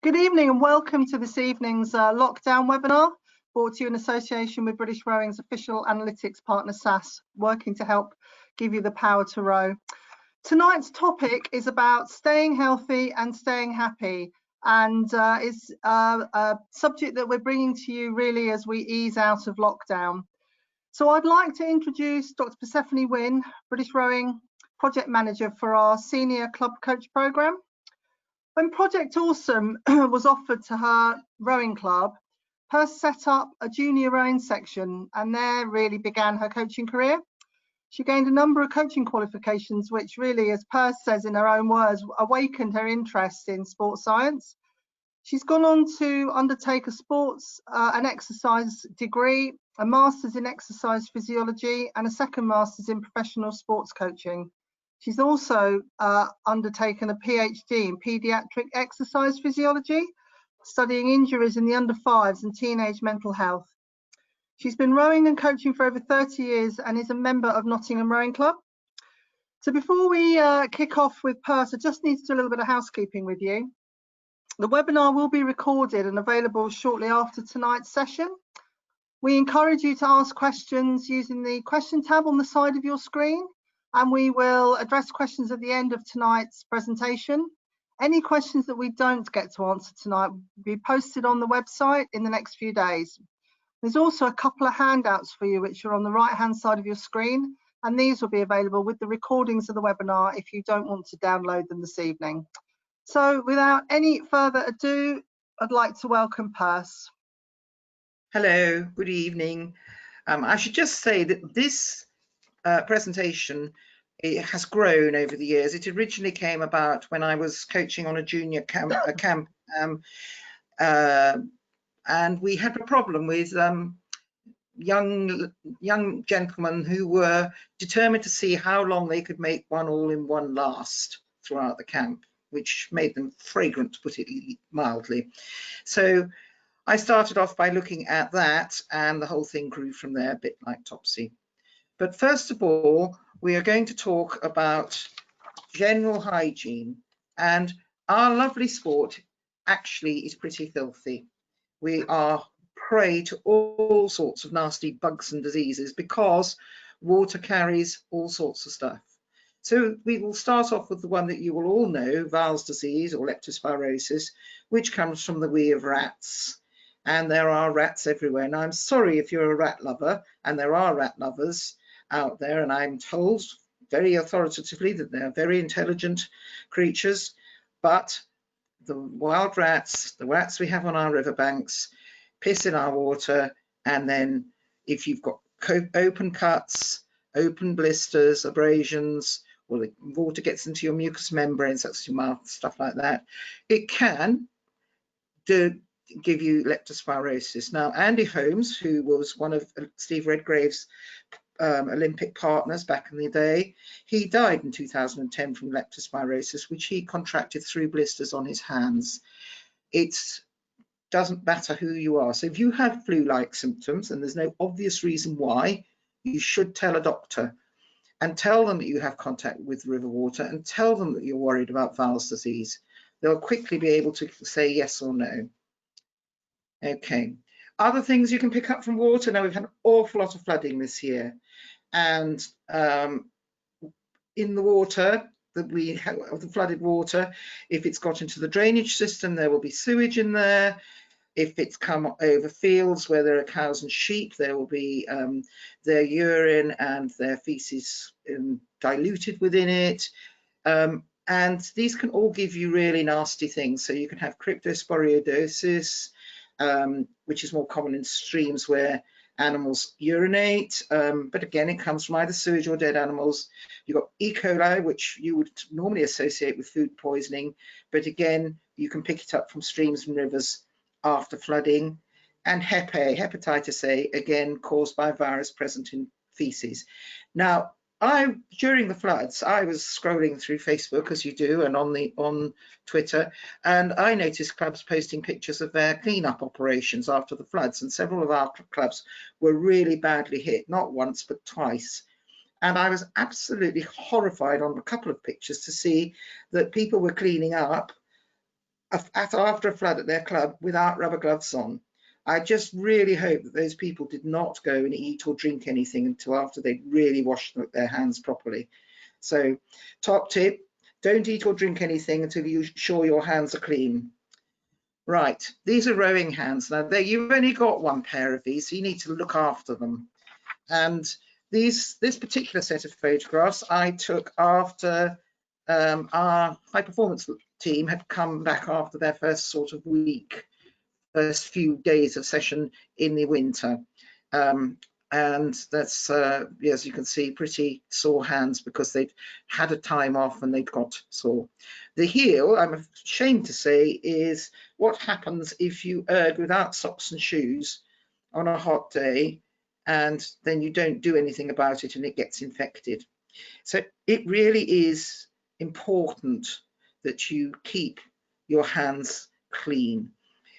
Good evening and welcome to this evening's lockdown webinar, brought to you in association with British Rowing's official analytics partner SAS, working to help give you the power to row. Tonight's topic is about staying healthy and staying happy, and is a subject that we're bringing to you really as we ease out of lockdown. So I'd like to introduce Dr. Persephone Wynne, British Rowing Project Manager for our Senior Club Coach Programme. When Project Awesome was offered to her rowing club, Perse set up a junior rowing section, and there really began her coaching career. She gained a number of coaching qualifications, which really, as Perse says in her own words, awakened her interest in sports science. She's gone on to undertake a sports and exercise degree, a master's in exercise physiology, and a second master's in professional sports coaching. She's also undertaken a PhD in paediatric exercise physiology, studying injuries in the under fives and teenage mental health. She's been rowing and coaching for over 30 years and is a member of Nottingham Rowing Club. So before we kick off with Perse, I just need to do a little bit of housekeeping with you. The webinar will be recorded and available shortly after tonight's session. We encourage you to ask questions using the question tab on the side of your screen, and we will address questions at the end of tonight's presentation. Any questions that we don't get to answer tonight will be posted on the website in the next few days. There's also a couple of handouts for you which are on the right hand side of your screen, and these will be available with the recordings of the webinar if you don't want to download them this evening. So without any further ado, I'd like to welcome Perse. Hello, good evening. I should just say that this presentation, it has grown over the years. It originally came about when I was coaching on a junior camp, and we had a problem with young gentlemen who were determined to see how long they could make one all-in-one last throughout the camp, which made them fragrant, to put it mildly. So I started off by looking at that, and the whole thing grew from there, a bit like Topsy. But first of all, we are going to talk about general hygiene, and our lovely sport actually is pretty filthy. We are prey to all sorts of nasty bugs and diseases because water carries all sorts of stuff. So we will start off with the one that you will all know, Val's disease or leptospirosis, which comes from the wee of rats. And there are rats everywhere. Now, I'm sorry if you're a rat lover, and there are rat lovers out there, and I'm told very authoritatively that they're very intelligent creatures, but the wild rats, the rats we have on our riverbanks, piss in our water, and then if you've got open cuts, open blisters, abrasions, or the water gets into your mucous membranes, that's your mouth, stuff like that, it can give you leptospirosis. Now, Andy Holmes, who was one of Steve Redgrave's Olympic partners back in the day, he died in 2010 from leptospirosis, which he contracted through blisters on his hands. It doesn't matter who you are. So if you have flu-like symptoms and there's no obvious reason why, you should tell a doctor and tell them that you have contact with river water and tell them that you're worried about Val's disease. They'll quickly be able to say yes or no. Okay, other things you can pick up from water. Now, we've had an awful lot of flooding this year, and in the water that we have, the flooded water, if it's got into the drainage system, there will be sewage in there. If it's come over fields where there are cows and sheep, there will be their urine and their feces diluted within it. And these can all give you really nasty things. So you can have cryptosporidiosis, which is more common in streams where animals urinate, but again, it comes from either sewage or dead animals. You've got E. coli, which you would normally associate with food poisoning, but again, you can pick it up from streams and rivers after flooding. And Hep A, hepatitis A, again caused by a virus present in feces. Now, during the floods, I was scrolling through Facebook, as you do, and on Twitter, and I noticed clubs posting pictures of their cleanup operations after the floods, and several of our clubs were really badly hit, not once but twice. And I was absolutely horrified on a couple of pictures to see that people were cleaning up after a flood at their club without rubber gloves on. I just really hope that those people did not go and eat or drink anything until after they'd really washed their hands properly. So top tip, don't eat or drink anything until you're sure your hands are clean. Right, these are rowing hands. Now you've only got one pair of these, so you need to look after them. And this particular set of photographs I took after our high performance team had come back after their first sort of week, first few days of session in the winter. And that's, as you can see, pretty sore hands because they've had a time off and they've got sore. The heel, I'm ashamed to say, is what happens if you erg without socks and shoes on a hot day and then you don't do anything about it and it gets infected. So it really is important that you keep your hands clean.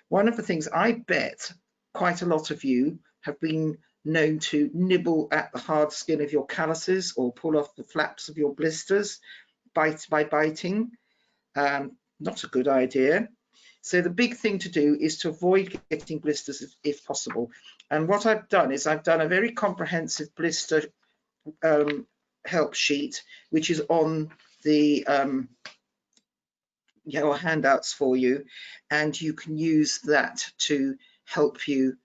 One of the things I bet quite a lot of you have been known to nibble at the hard skin of your calluses or pull off the flaps of your blisters by biting. Not a good idea. So the big thing to do is to avoid getting blisters if possible. And what I've done is I've done a very comprehensive blister help sheet, which is on the your handouts for you, and you can use that to help you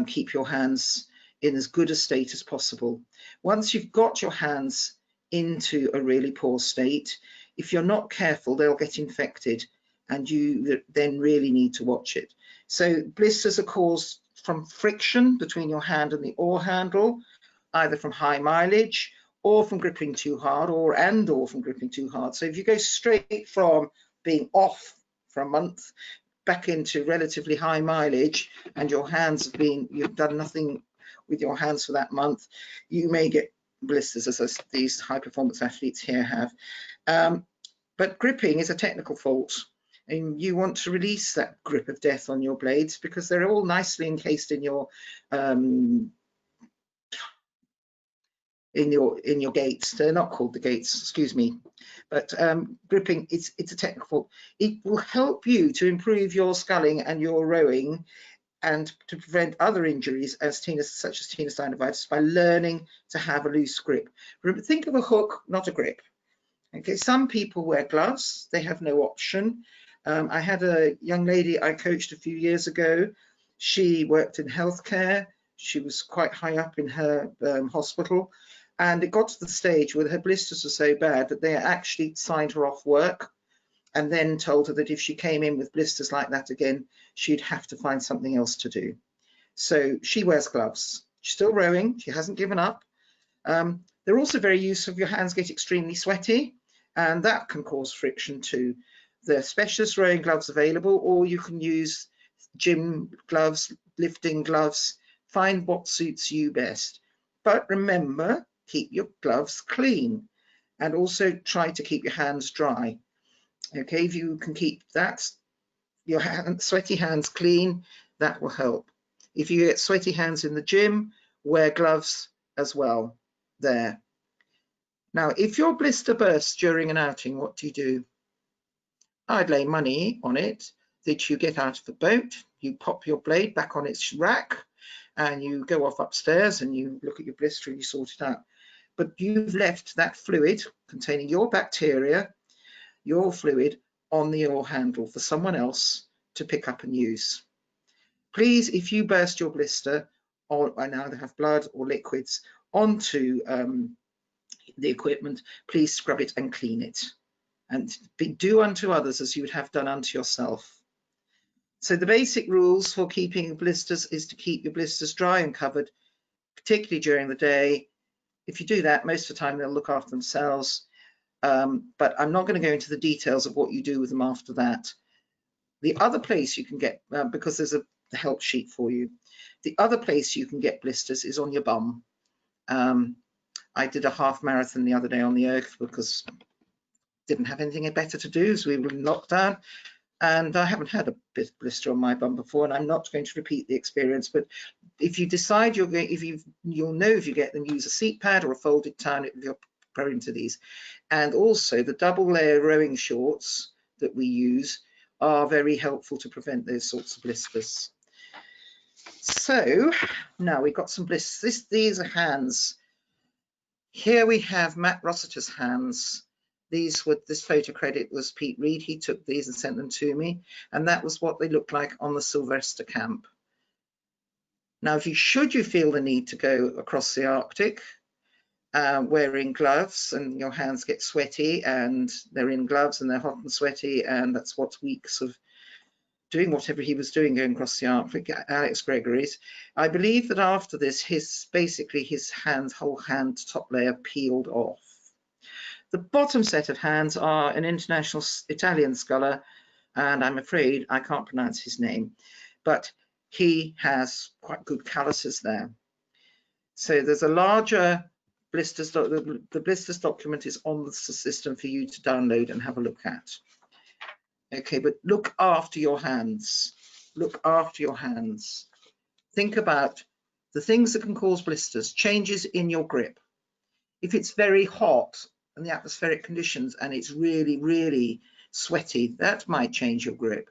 keep your hands in as good a state as possible. Once you've got your hands into a really poor state, if you're not careful, they'll get infected and you then really need to watch it. So blisters are caused from friction between your hand and the oar handle, either from high mileage or from gripping too hard or from gripping too hard. So if you go straight from being off for a month back into relatively high mileage and your hands have been, you've done nothing with your hands for that month, you may get blisters, as these high performance athletes here have. But gripping is a technical fault, and you want to release that grip of death on your blades because they're all nicely encased in your gates. They're not called the gates, excuse me, but gripping, it's a technical fault. It will help you to improve your sculling and your rowing and to prevent other injuries such as tenosynovitis by learning to have a loose grip. Remember, think of a hook, not a grip. Okay, some people wear gloves, they have no option. I had a young lady I coached a few years ago. She worked in healthcare. She was quite high up in her hospital, and it got to the stage where her blisters were so bad that they actually signed her off work and then told her that if she came in with blisters like that again, she'd have to find something else to do. So she wears gloves. She's still rowing. She hasn't given up. They're also very useful if your hands get extremely sweaty, and that can cause friction too. There are specialist rowing gloves available, or you can use gym gloves, lifting gloves. Find what suits you best. But remember, keep your gloves clean and also try to keep your hands dry. Okay, if you can keep that, your sweaty hands clean, that will help. If you get sweaty hands in the gym, wear gloves as well there. Now, if your blister bursts during an outing, what do you do? I'd lay money on it that you get out of the boat, you pop your blade back on its rack, and you go off upstairs and you look at your blister and you sort it out. But you've left that fluid containing your bacteria, your fluid, on the oar handle for someone else to pick up and use. Please, if you burst your blister and either have blood or liquids onto the equipment, please scrub it and clean it. And do unto others as you would have done unto yourself. So the basic rules for keeping blisters is to keep your blisters dry and covered, particularly during the day. If you do that, most of the time they'll look after themselves. But I'm not going to go into the details of what you do with them after that. The other place you can get, because there's a help sheet for you, the other place you can get blisters is on your bum. I did a half marathon the other day on the Erg because didn't have anything better to do as we were in lockdown, and I haven't had a blister on my bum before, and I'm not going to repeat the experience. But if you decide you'll know if you get them, use a seat pad or a folded towel if you're prone to these. And also the double layer rowing shorts that we use are very helpful to prevent those sorts of blisters. So now we've got some blisters. These are hands. Here we have Matt Rossiter's hands. This photo credit was Pete Reed. He took these and sent them to me, and that was what they looked like on the Sylvester camp. Now, if you feel the need to go across the Arctic, wearing gloves, and your hands get sweaty, and they're in gloves and they're hot and sweaty, and that's what's weeks of doing whatever he was doing going across the Arctic, Alex Gregory's. I believe that after this, basically his whole hand top layer peeled off. The bottom set of hands are an international Italian scholar, and I'm afraid I can't pronounce his name, but he has quite good calluses there. So there's a larger blisters, the blisters document is on the system for you to download and have a look at. Okay, but look after your hands. Look after your hands. Think about the things that can cause blisters, changes in your grip. If it's very hot and the atmospheric conditions and it's really, really sweaty, that might change your grip.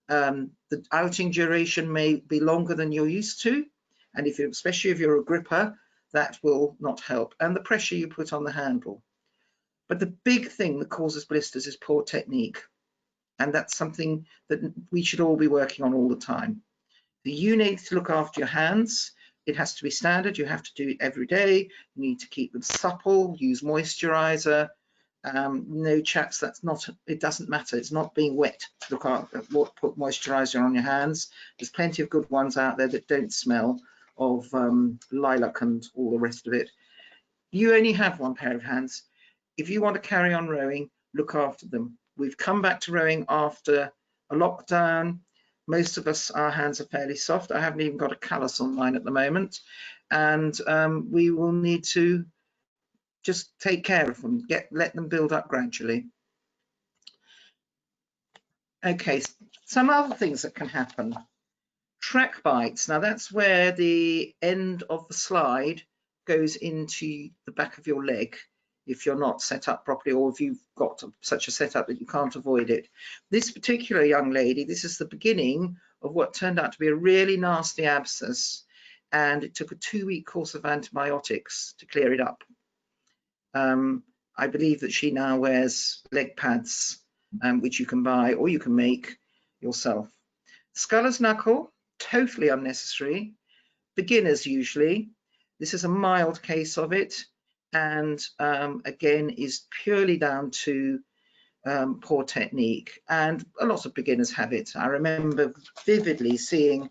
The outing duration may be longer than you're used to, and especially if you're a gripper, that will not help. And the pressure you put on the handle. But the big thing that causes blisters is poor technique. And that's something that we should all be working on all the time. You need to look after your hands. It has to be standard. You have to do it every day. You need to keep them supple, use moisturizer. No chaps, it doesn't matter. It's not being wet. Look at put moisturizer on your hands. There's plenty of good ones out there that don't smell of lilac and all the rest of it. You only have one pair of hands. If you want to carry on rowing, look after them. We've come back to rowing after a lockdown. Most of us, our hands are fairly soft. I haven't even got a callus on mine at the moment. And we will need to just take care of them, let them build up gradually. Okay, some other things that can happen. Track bites. Now that's where the end of the slide goes into the back of your leg if you're not set up properly, or if you've got such a setup that you can't avoid it. This particular young lady, this is the beginning of what turned out to be a really nasty abscess, and it took a 2-week course of antibiotics to clear it up. I believe that she now wears leg pads, which you can buy or you can make yourself. Sculler's knuckle, totally unnecessary. Beginners usually. This is a mild case of it, and again is purely down to poor technique, and a lot of beginners have it. I remember vividly seeing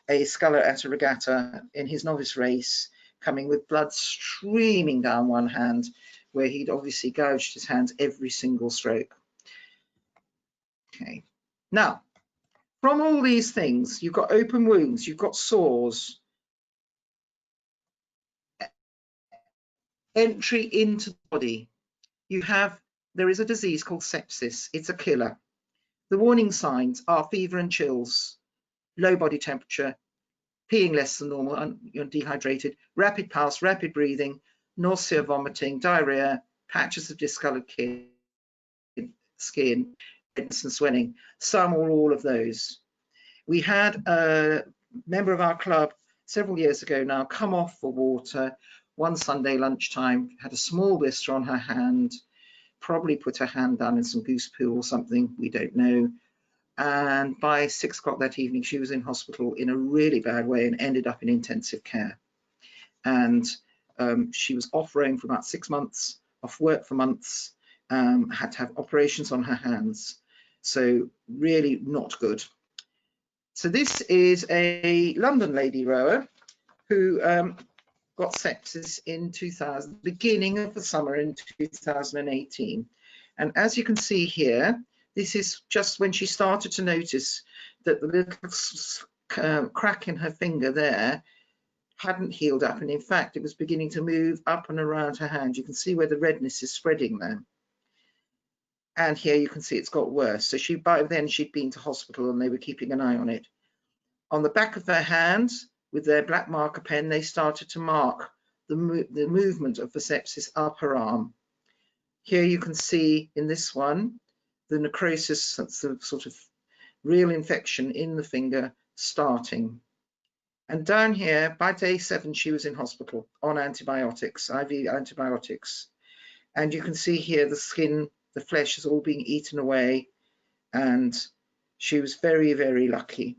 a sculler at a regatta in his novice race coming with blood streaming down one hand, where he'd obviously gouged his hands every single stroke. Okay, now from all these things, you've got open wounds, you've got sores, entry into the body. There is a disease called sepsis. It's a killer. The warning signs are fever and chills, low body temperature, peeing less than normal, and you're dehydrated, rapid pulse, rapid breathing, nausea, vomiting, diarrhea, patches of discolored skin, redness and swelling, some or all of those. We had a member of our club several years ago now come off the water one Sunday lunchtime, had a small blister on her hand, probably put her hand down in some goose poo or something, we don't know. And by 6 o'clock that evening, she was in hospital in a really bad way and ended up in intensive care. And she was off rowing for about 6 months, off work for months, had to have operations on her hands. So really not good. So this is a London lady rower who got sepsis in beginning of the summer in 2018. And as you can see here, this is just when she started to notice that the little crack in her finger there hadn't healed up, and in fact it was beginning to move up and around her hand. You can see where the redness is spreading there. And here you can see it's got worse. So by then she'd been to hospital and they were keeping an eye on it. On the back of her hand, with their black marker pen, they started to mark the movement of the sepsis up her arm. Here you can see in this one, the necrosis, that's the sort of real infection in the finger starting. And down here, by day 7, she was in hospital on antibiotics, IV antibiotics. And you can see here the skin, the flesh is all being eaten away. And she was very, very lucky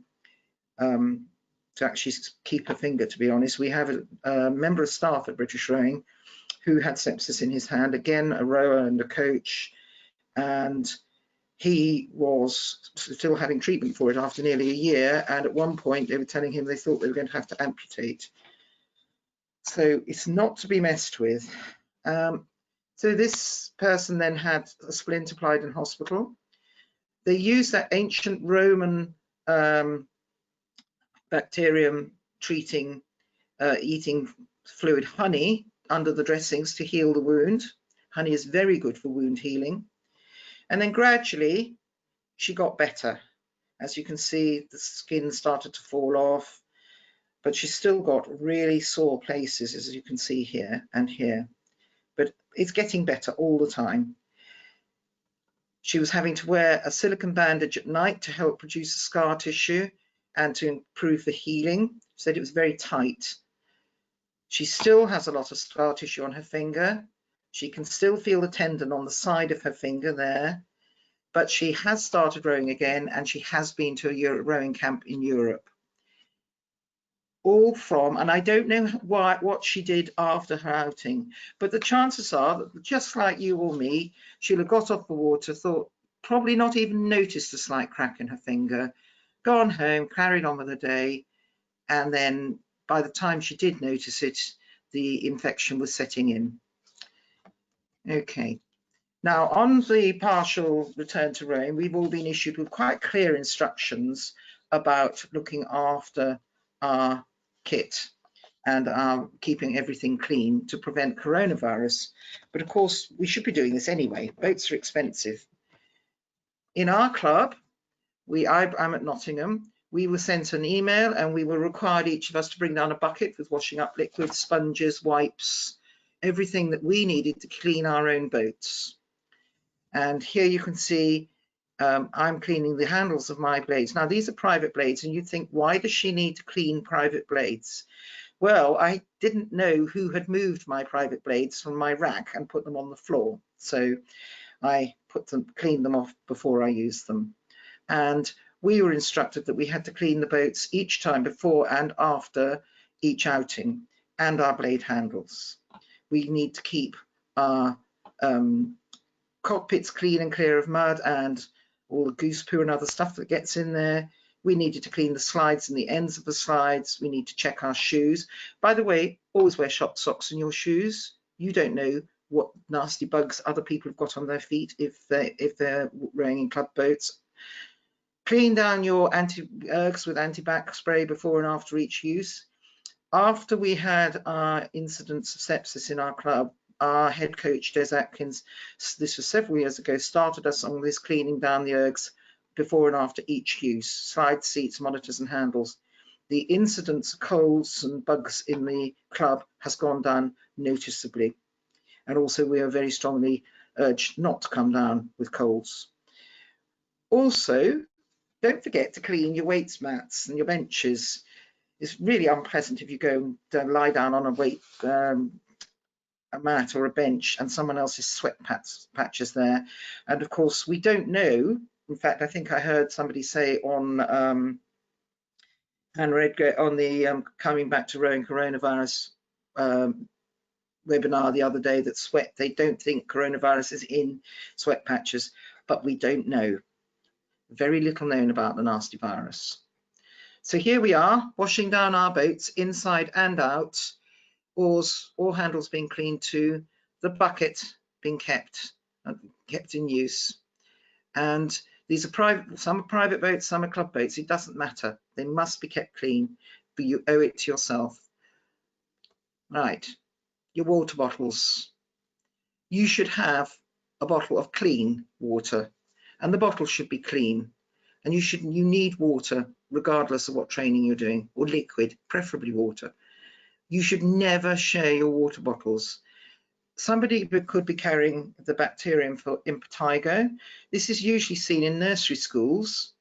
to actually keep her finger, to be honest. We have a member of staff at British Rowing who had sepsis in his hand, again, a rower and a coach. And he was still having treatment for it after nearly a year, and at one point they were telling him they thought they were going to have to amputate. So it's not to be messed with. So this person then had a splint applied in hospital. They used that ancient Roman bacterium treating eating fluid honey under the dressings to heal the wound. Honey is very good for wound healing. And then gradually she got better. As you can see, the skin started to fall off, but she's still got really sore places, as you can see here and here. But it's getting better all the time. She was having to wear a silicone bandage at night to help produce the scar tissue and to improve the healing. She said it was very tight. She still has a lot of scar tissue on her finger. She can still feel the tendon on the side of her finger there. But she has started rowing again, and she has been to a rowing camp in Europe. All from, and I don't know what she did after her outing, but the chances are that just like you or me, she'll have got off the water, thought, probably not even noticed a slight crack in her finger, gone home, carried on with the day, and then by the time she did notice it, the infection was setting in. Okay. Now, on the partial return to rowing, we've all been issued with quite clear instructions about looking after our kit and keeping everything clean to prevent coronavirus. But of course, we should be doing this anyway. Boats are expensive. In our club, I'm at Nottingham, we were sent an email and we were required, each of us, to bring down a bucket with washing up liquid, sponges, wipes, everything that we needed to clean our own boats. And here you can see I'm cleaning the handles of my blades. Now, these are private blades, and you'd think, why does she need to clean private blades? Well, I didn't know who had moved my private blades from my rack and put them on the floor. So I cleaned them off before I used them. And we were instructed that we had to clean the boats each time before and after each outing, and our blade handles. We need to keep our cockpits clean and clear of mud and all the goose poo and other stuff that gets in there. We needed to clean the slides and the ends of the slides. We need to check our shoes. By the way, always wear shop socks in your shoes. You don't know what nasty bugs other people have got on their feet if they're rowing in club boats. Clean down your anti-ergs with antibac spray before and after each use. After we had our incidents of sepsis in our club, our head coach, Des Atkins, this was several years ago, started us on this cleaning down the ergs before and after each use, slides, seats, monitors and handles. The incidence of colds and bugs in the club has gone down noticeably. And also we are very strongly urged not to come down with colds. Also, don't forget to clean your weights mats and your benches. It's really unpleasant if you go and lie down on a mat or a bench and someone else's sweat patches there. And of course, we don't know. In fact, I think I heard somebody say on Anne Redgrave on the Coming Back to Rowing Coronavirus webinar the other day that they don't think coronavirus is in sweat patches, but we don't know. Very little known about the nasty virus. So here we are, washing down our boats inside and out, oars, all handles being cleaned too, the bucket being kept in use. And these are private, some are private boats, some are club boats. It doesn't matter. They must be kept clean, but you owe it to yourself. Right, your water bottles. You should have a bottle of clean water, and the bottle should be clean. And you need water regardless of what training you're doing, or liquid, preferably water. You should never share your water bottles. Somebody could be carrying the bacterium for impetigo. This is usually seen in nursery schools,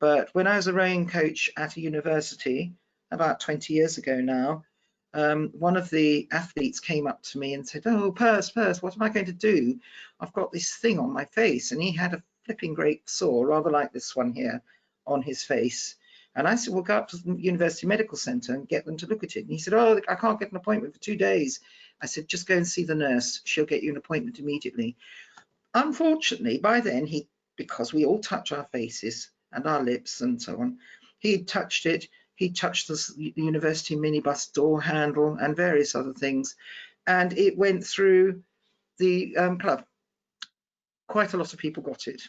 But when I was a rowing coach at a university about 20 years ago now, one of the athletes came up to me and said, "Oh, Perse, what am I going to do? I've got this thing on my face." And he had a flipping great sore, rather like this one here, on his face. And I said, "Well, go up to the University Medical Centre and get them to look at it." And he said, "Oh, I can't get an appointment for 2 days." I said, "Just go and see the nurse. She'll get you an appointment immediately." Unfortunately, by then, because we all touch our faces and our lips and so on, he touched it. He touched the university minibus door handle and various other things, and it went through the club. Quite a lot of people got it.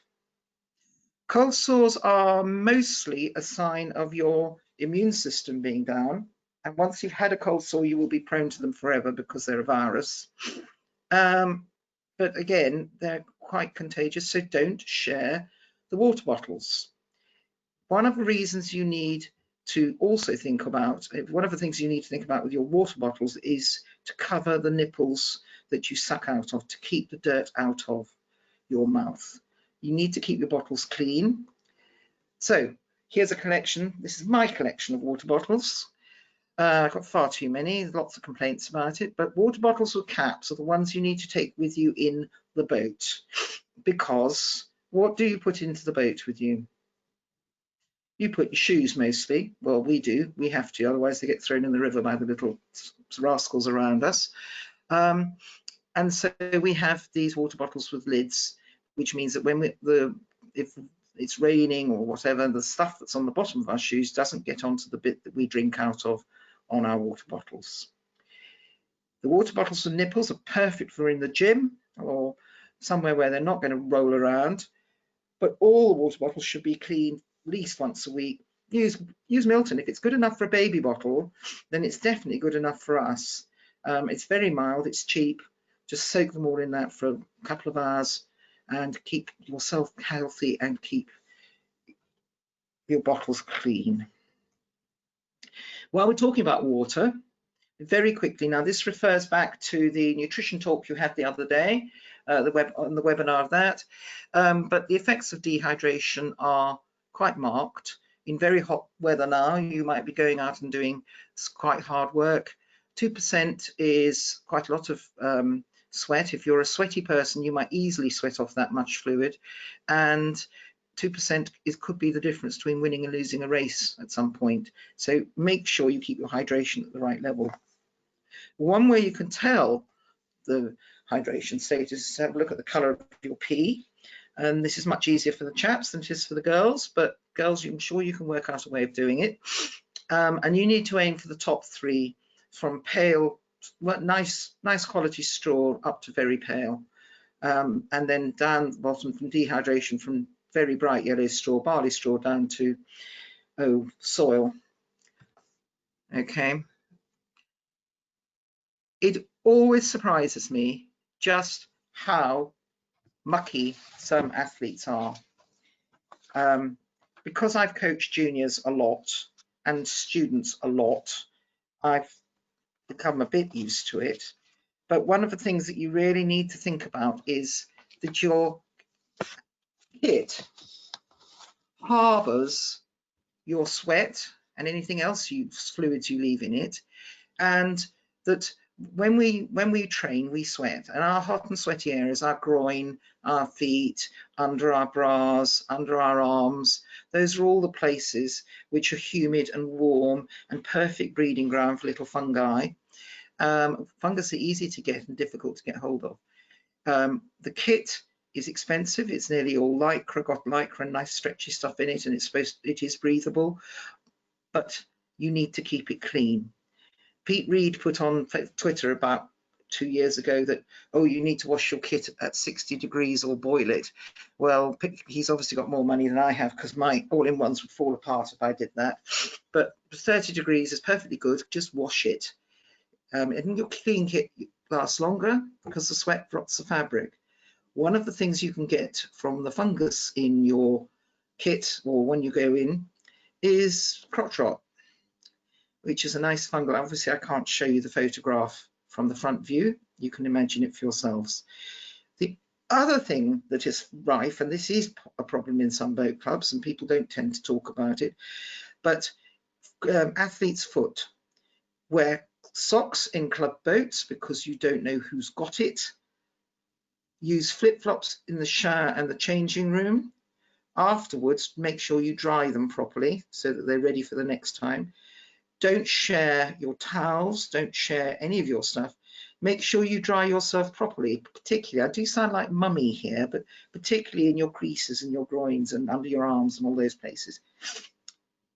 Cold sores are mostly a sign of your immune system being down, and once you've had a cold sore, you will be prone to them forever because they're a virus. But again, they're quite contagious, so don't share the water bottles. One of the reasons you need to also think about, one of the things you need to think about with your water bottles is to cover the nipples that you suck out of, to keep the dirt out of your mouth. You need to keep your bottles clean. So here's a collection. This is my collection of water bottles. I've got far too many, lots of complaints about it, but water bottles with caps are the ones you need to take with you in the boat, because what do you put into the boat with you? You put your shoes mostly. Well, we do. We have to, otherwise they get thrown in the river by the little rascals around us. And so we have these water bottles with lids, which means that when if it's raining or whatever, the stuff that's on the bottom of our shoes doesn't get onto the bit that we drink out of on our water bottles. The water bottles and nipples are perfect for in the gym or somewhere where they're not going to roll around, but all the water bottles should be cleaned at least once a week. Use Milton. If it's good enough for a baby bottle, then it's definitely good enough for us. It's very mild, it's cheap. Just soak them all in that for a couple of hours and keep yourself healthy and keep your bottles clean. While we're talking about water, very quickly, now this refers back to the nutrition talk you had the other day, on the webinar of that, but the effects of dehydration are quite marked. In very hot weather now, you might be going out and doing quite hard work. 2% is quite a lot of sweat. If you're a sweaty person, you might easily sweat off that much fluid, and 2% could be the difference between winning and losing a race at some point. So make sure you keep your hydration at the right level. One way you can tell the hydration status is to have a look at the colour of your pee. And this is much easier for the chaps than it is for the girls, but girls, I'm sure you can work out a way of doing it. And you need to aim for the top 3, from pale, nice quality straw up to very pale. And then down the bottom from dehydration, from very bright yellow straw, barley straw, down to soil. Okay. It always surprises me just how mucky some athletes are. Because I've coached juniors a lot and students a lot, I've become a bit used to it. But one of the things that you really need to think about is that your kit harbours your sweat and anything else, fluids you leave in it, and that when we train, we sweat, and our hot and sweaty areas, our groin, our feet, under our bras, under our arms, those are all the places which are humid and warm and perfect breeding ground for little fungi. Fungus are easy to get and difficult to get hold of. The kit is expensive. It's nearly all lycra, got lycra and nice stretchy stuff in it, and it is breathable, but you need to keep it clean. Pete Reed put on Twitter about 2 years ago that, oh, you need to wash your kit at 60 degrees or boil it. Well, he's obviously got more money than I have, because my all-in-ones would fall apart if I did that. But 30 degrees is perfectly good. Just wash it. And your clean kit lasts longer because the sweat rots the fabric. One of the things you can get from the fungus in your kit or when you go in is crotch rot, which is a nice fungal. Obviously, I can't show you the photograph from the front view. You can imagine it for yourselves. The other thing that is rife, and this is a problem in some boat clubs and people don't tend to talk about it, but athlete's foot. Wear socks in club boats because you don't know who's got it. Use flip-flops in the shower and the changing room. Afterwards, make sure you dry them properly so that they're ready for the next time. Don't share your towels, don't share any of your stuff. Make sure you dry yourself properly, particularly, I do sound like mummy here, but particularly in your creases and your groins and under your arms and all those places.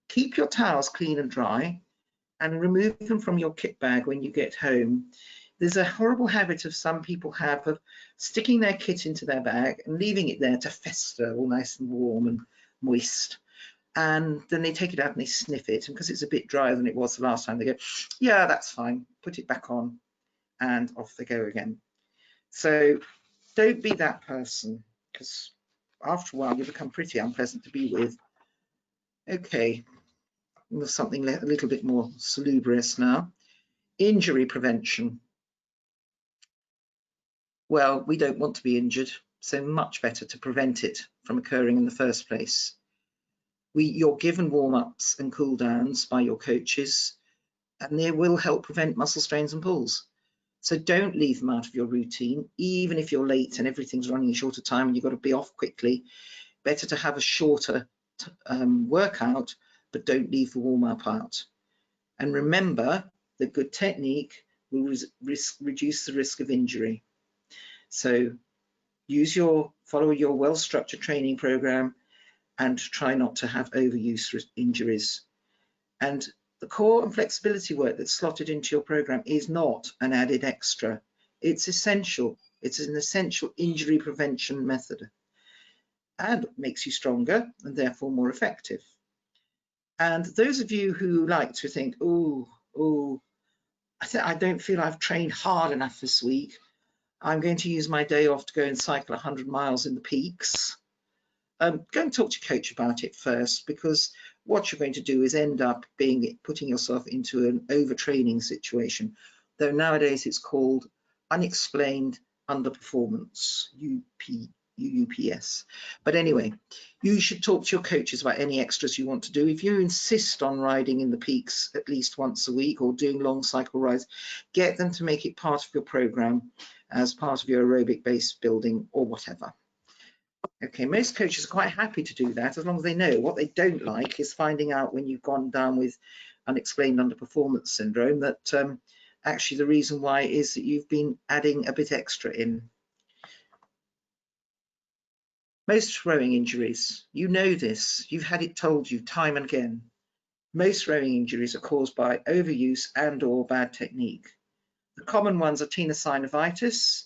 Keep your towels clean and dry and remove them from your kit bag when you get home. There's a horrible habit of some people have of sticking their kit into their bag and leaving it there to fester all nice and warm and moist. And then they take it out and they sniff it, and because it's a bit drier than it was the last time, they go, yeah, that's fine, put it back on, and off they go again. So don't be that person, because after a while you become pretty unpleasant to be with. Okay, something a little bit more salubrious now. Injury prevention. Well, we don't want to be injured, so much better to prevent it from occurring in the first place. You're given warm-ups and cool downs by your coaches, and they will help prevent muscle strains and pulls. So don't leave them out of your routine, even if you're late and everything's running a shorter time and you've got to be off quickly. Better to have a shorter workout, but don't leave the warm-up out. And remember that good technique will reduce the risk of injury. So follow your well-structured training program and try not to have overuse injuries. And the core and flexibility work that's slotted into your program is not an added extra. It's essential. It's an essential injury prevention method and makes you stronger and therefore more effective. And those of you who like to think, oh, I don't feel I've trained hard enough this week, I'm going to use my day off to go and cycle 100 miles in the peaks. Go and talk to your coach about it first, because what you're going to do is end up putting yourself into an overtraining situation, though nowadays it's called unexplained underperformance, UUPS. But anyway, you should talk to your coaches about any extras you want to do. If you insist on riding in the peaks at least once a week or doing long cycle rides, get them to make it part of your program as part of your aerobic base building or whatever. Okay, most coaches are quite happy to do that as long as they know. What they don't like is finding out when you've gone down with unexplained underperformance syndrome that actually the reason why is that you've been adding a bit extra in. Most rowing injuries, you know this, you've had it told you time and again. Most rowing injuries are caused by overuse and/or bad technique. The common ones are tenosynovitis.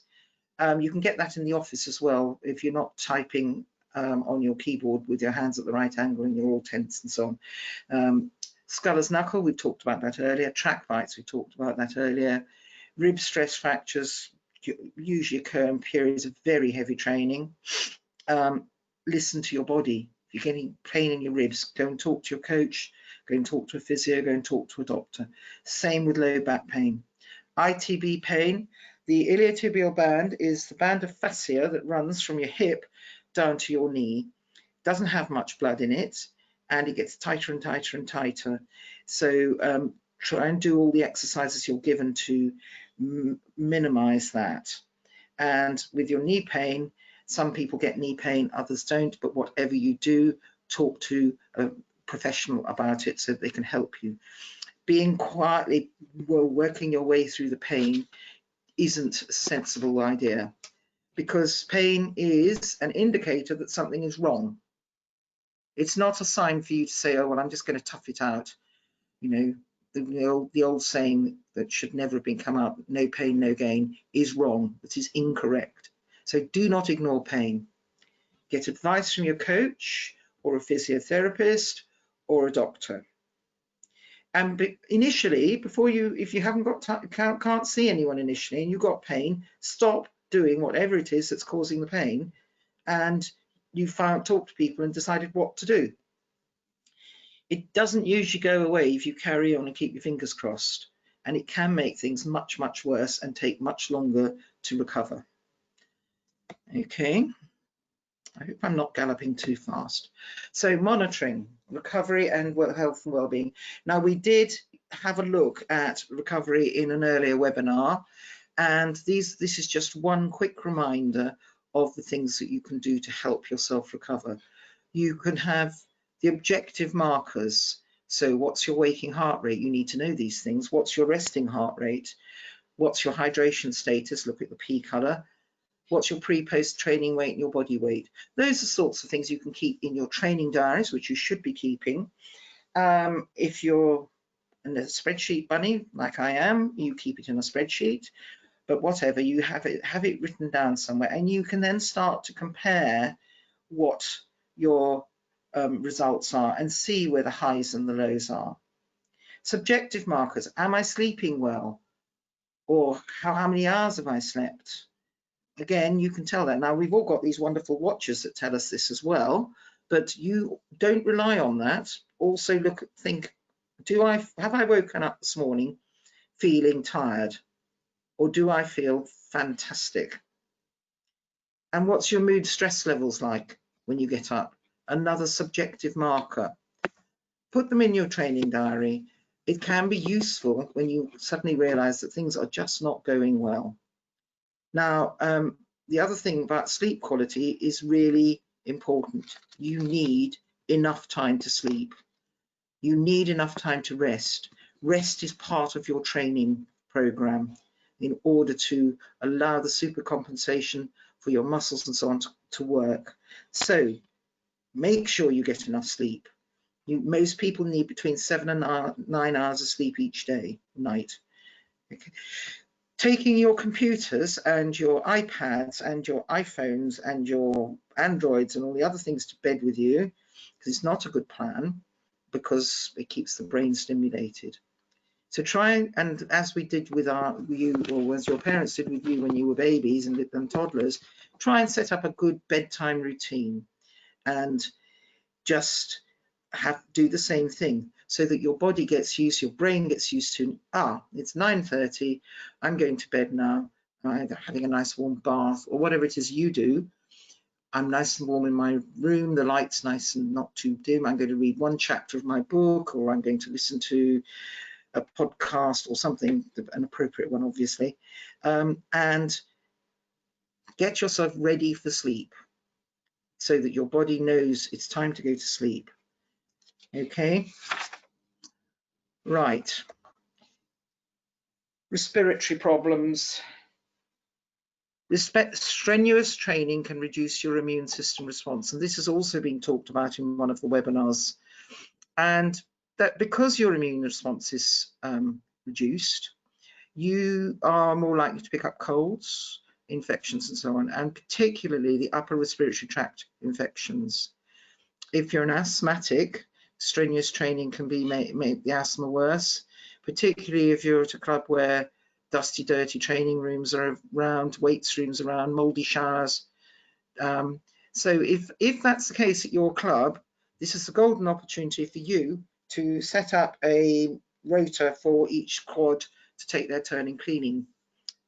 You can get that in the office as well if you're not typing on your keyboard with your hands at the right angle and you're all tense and so on. Sculler's knuckle, we talked about that earlier. Track bites, we talked about that earlier. Rib stress fractures usually occur in periods of very heavy training. Listen to your body. If you're getting pain in your ribs, go and talk to your coach, go and talk to a physio, go and talk to a doctor. Same with low back pain. ITB pain, the iliotibial band is the band of fascia that runs from your hip down to your knee. Doesn't have much blood in it, and it gets tighter and tighter and tighter. So try and do all the exercises you're given to minimize that. And with your knee pain, some people get knee pain, others don't, but whatever you do, talk to a professional about it so that they can help you. Being quietly working your way through the pain isn't a sensible idea, because pain is an indicator that something is wrong. It's not a sign for you to say, oh, well, I'm just going to tough it out. You know, the old saying that should never have been come out, no pain, no gain, is wrong. It is incorrect. So do not ignore pain. Get advice from your coach or a physiotherapist or a doctor. And initially, if you haven't got can't see anyone initially and you've got pain, stop doing whatever it is that's causing the pain, and you talk to people and decided what to do. It doesn't usually go away if you carry on and keep your fingers crossed, and it can make things much, much worse and take much longer to recover. Okay, I hope I'm not galloping too fast. So monitoring, recovery and health and wellbeing. Now we did have a look at recovery in an earlier webinar, and this is just one quick reminder of the things that you can do to help yourself recover. You can have the objective markers. So what's your waking heart rate? You need to know these things. What's your resting heart rate? What's your hydration status? Look at the P colour. What's your pre-post training weight and your body weight? Those are sorts of things you can keep in your training diaries, which you should be keeping. If you're in a spreadsheet bunny, like I am, you keep it in a spreadsheet. But whatever, you have it written down somewhere, and you can then start to compare what your results are and see where the highs and the lows are. Subjective markers, am I sleeping well? Or how many hours have I slept? Again, you can tell that. Now, we've all got these wonderful watches that tell us this as well, but you don't rely on that. Also think, have I woken up this morning feeling tired? Or do I feel fantastic? And what's your mood stress levels like when you get up? Another subjective marker. Put them in your training diary. It can be useful when you suddenly realize that things are just not going well. Now, the other thing about sleep quality is really important. You need enough time to sleep. You need enough time to rest. Rest is part of your training program in order to allow the supercompensation for your muscles and so on to work. So make sure you get enough sleep. Most people need between 7 and 9 hours of sleep each night. Okay. Taking your computers and your iPads and your iPhones and your Androids and all the other things to bed with you, because it's not a good plan, because it keeps the brain stimulated. So try, and as we did with you, or as your parents did with you when you were babies and toddlers, try and set up a good bedtime routine and just do the same thing so that your body gets used, your brain gets used to, it's 9:30, I'm going to bed now, either having a nice warm bath or whatever it is you do. I'm nice and warm in my room, the light's nice and not too dim, I'm going to read one chapter of my book, or I'm going to listen to a podcast or something, an appropriate one obviously, and get yourself ready for sleep so that your body knows it's time to go to sleep. Okay, right. Respiratory problems. Strenuous training can reduce your immune system response, and this has also been talked about in one of the webinars. And that because your immune response is reduced, you are more likely to pick up colds, infections and so on, and particularly the upper respiratory tract infections. If you're an asthmatic, strenuous training can make the asthma worse, particularly if you're at a club where dusty, dirty training rooms are around, weights rooms around, mouldy showers. So if that's the case at your club, this is a golden opportunity for you to set up a rota for each quad to take their turn in cleaning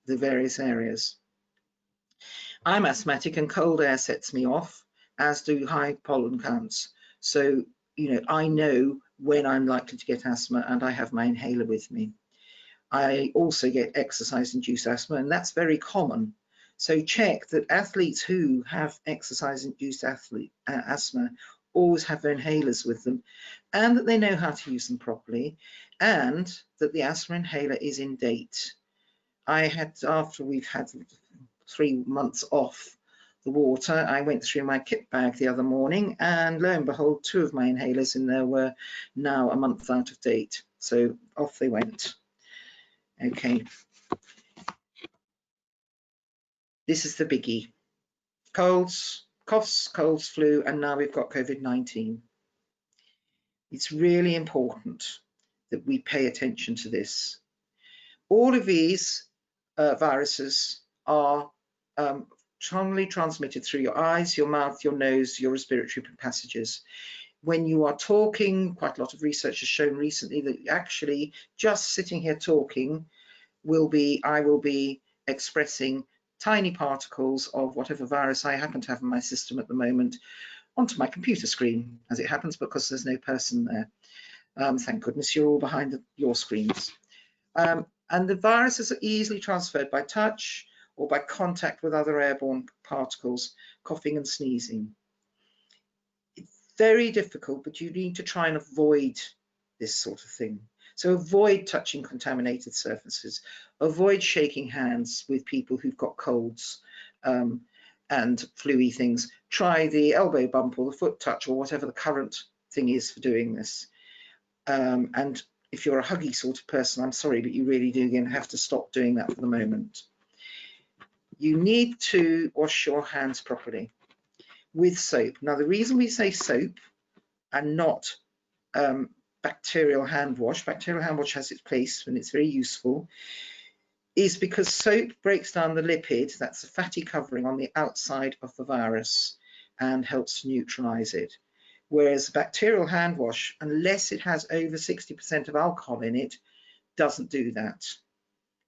the various areas. I'm asthmatic and cold air sets me off, as do high pollen counts. So, I know when I'm likely to get asthma, and I have my inhaler with me. I also get exercise-induced asthma, and that's very common. So check that athletes who have exercise-induced asthma always have their inhalers with them, and that they know how to use them properly, and that the asthma inhaler is in date. After we've had 3 months off the water, I went through my kit bag the other morning, and lo and behold, 2 of my inhalers in there were now a month out of date. So off they went. Okay. This is the biggie. Colds, coughs, colds, flu, and now we've got COVID-19. It's really important that we pay attention to this. All of these viruses are strongly transmitted through your eyes, your mouth, your nose, your respiratory passages. When you are talking, quite a lot of research has shown recently that actually just sitting here talking I will be expressing tiny particles of whatever virus I happen to have in my system at the moment onto my computer screen, as it happens, because there's no person there. Thank goodness you're all behind your screens. And the viruses are easily transferred by touch or by contact with other airborne particles, coughing and sneezing. It's very difficult, but you need to try and avoid this sort of thing. So avoid touching contaminated surfaces, avoid shaking hands with people who've got colds and flu-y things. Try the elbow bump or the foot touch or whatever the current thing is for doing this. And if you're a huggy sort of person, I'm sorry, but you really do again have to stop doing that for the moment. You need to wash your hands properly with soap. Now, the reason we say soap and not bacterial hand wash has its place and it's very useful, is because soap breaks down the lipid, that's the fatty covering on the outside of the virus, and helps to neutralize it. Whereas bacterial hand wash, unless it has over 60% of alcohol in it, doesn't do that.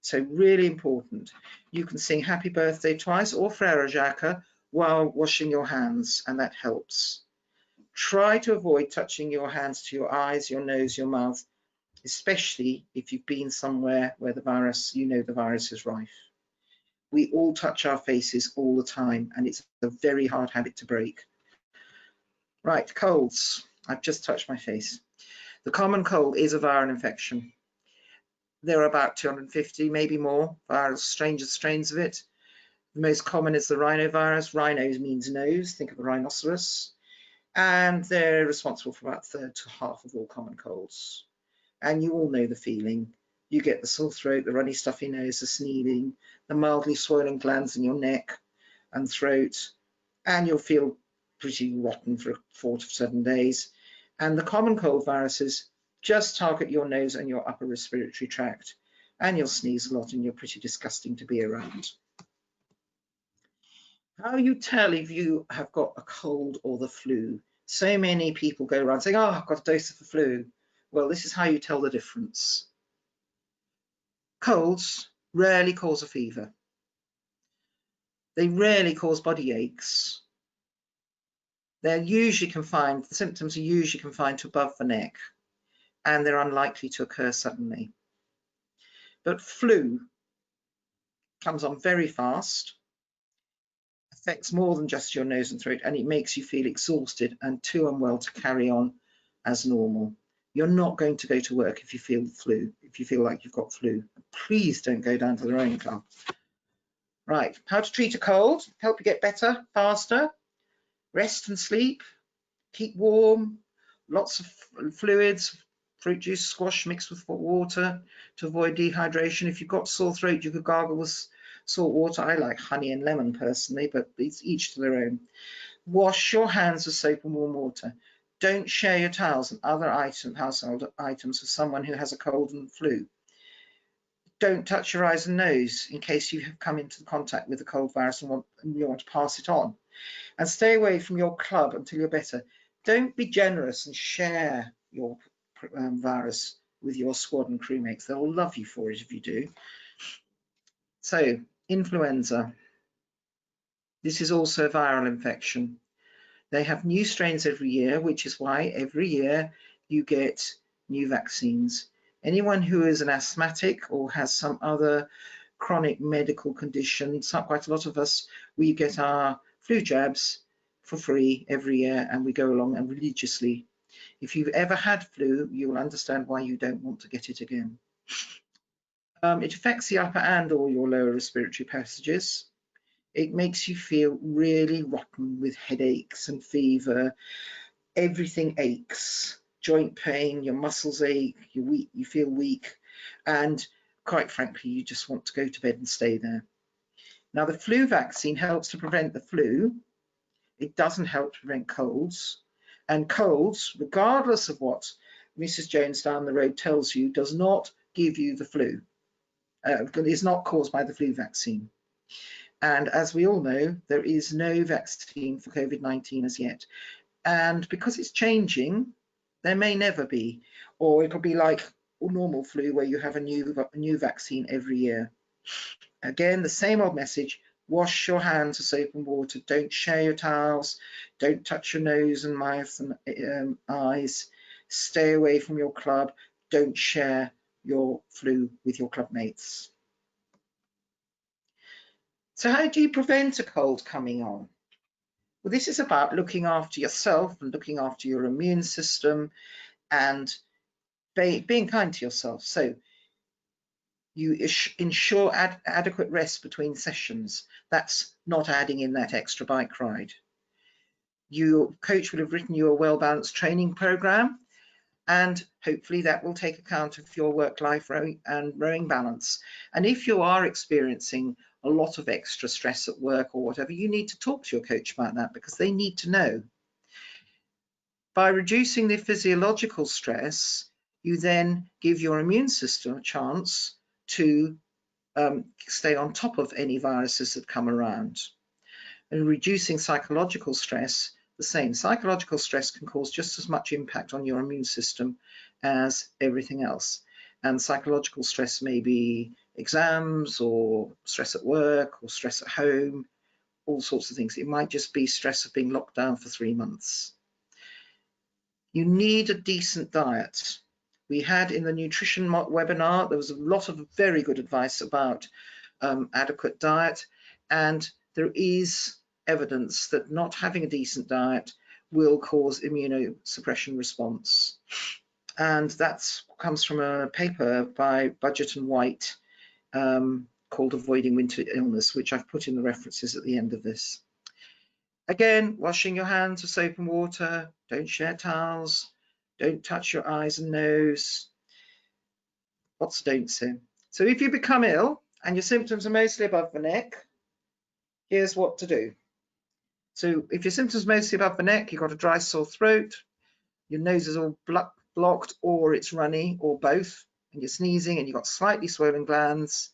So really important. You can sing happy birthday twice or Frere Jacques while washing your hands, and that helps. Try to avoid touching your hands to your eyes, your nose, your mouth, especially if you've been somewhere where the virus, you know the virus is rife. We all touch our faces all the time, and it's a very hard habit to break. Right, colds. I've just touched my face. The common cold is a viral infection. There are about 250, maybe more, viral strains of it. The most common is the rhinovirus. Rhino means nose, think of a rhinoceros. And they're responsible for about a third to half of all common colds. And you all know the feeling. You get the sore throat, the runny stuffy nose, the sneezing, the mildly swollen glands in your neck and throat, and you'll feel pretty rotten for 4 to 7 days. And the common cold viruses just target your nose and your upper respiratory tract, and you'll sneeze a lot and you're pretty disgusting to be around. How you tell if you have got a cold or the flu? So many people go around saying, oh, I've got a dose of the flu. Well, this is how you tell the difference. Colds rarely cause a fever. They rarely cause body aches. They're usually confined, the symptoms are usually confined to above the neck, and they're unlikely to occur suddenly. But flu comes on very fast, affects more than just your nose and throat, and it makes you feel exhausted and too unwell to carry on as normal. You're not going to go to work if you feel the flu, if you feel like you've got flu. Please don't go down to the rowing club. Right, how to treat a cold, help you get better, faster, rest and sleep, keep warm, lots of fluids, fruit juice, squash mixed with water to avoid dehydration. If you've got sore throat, you could gargle with salt water. I like honey and lemon personally, but it's each to their own. Wash your hands with soap and warm water. Don't share your towels and other household items with someone who has a cold and flu. Don't touch your eyes and nose in case you have come into contact with the cold virus and you want to pass it on. And stay away from your club until you're better. Don't be generous and share your virus with your squad and crewmates. They'll love you for it if you do. So, influenza. This is also a viral infection. They have new strains every year, which is why every year you get new vaccines. Anyone who is an asthmatic or has some other chronic medical condition, quite a lot of us, we get our flu jabs for free every year, and we go along and religiously. If you've ever had flu, you will understand why you don't want to get it again. It affects the upper and or your lower respiratory passages. It makes you feel really rotten with headaches and fever. Everything aches, joint pain, your muscles ache, you're weak, you feel weak, and quite frankly, you just want to go to bed and stay there. Now, the flu vaccine helps to prevent the flu. It doesn't help to prevent colds. And colds, regardless of what Mrs. Jones down the road tells you, does not give you the flu. It's not caused by the flu vaccine. And as we all know, there is no vaccine for COVID-19 as yet. And because it's changing, there may never be, or it'll be like normal flu where you have a new vaccine every year. Again, the same old message, Wash your hands with soap and water. Don't share your towels. Don't touch your nose and mouth and eyes. Stay away from your club. Don't share your flu with your club mates. So how do you prevent a cold coming on? Well, this is about looking after yourself and looking after your immune system and being kind to yourself. So you ensure adequate rest between sessions. That's not adding in that extra bike ride. Your coach will have written you a well-balanced training program, and hopefully that will take account of your work-life rowing balance. And if you are experiencing a lot of extra stress at work or whatever, you need to talk to your coach about that, because they need to know. By reducing the physiological stress, you then give your immune system a chance to stay on top of any viruses that come around. And reducing psychological stress, the same. Psychological stress can cause just as much impact on your immune system as everything else. And psychological stress may be exams or stress at work or stress at home, all sorts of things. It might just be stress of being locked down for 3 months. You need a decent diet. We had in the nutrition webinar, there was a lot of very good advice about adequate diet, and there is evidence that not having a decent diet will cause immunosuppression response. And that comes from a paper by Budgett and White called Avoiding Winter Illness, which I've put in the references at the end of this. Again, washing your hands with soap and water, don't share towels, don't touch your eyes and nose. Lots of don'ts here. So if you become ill and your symptoms are mostly above the neck, here's what to do. So if your symptoms are mostly above the neck, you've got a dry sore throat, your nose is all blocked or it's runny or both, and you're sneezing and you've got slightly swollen glands,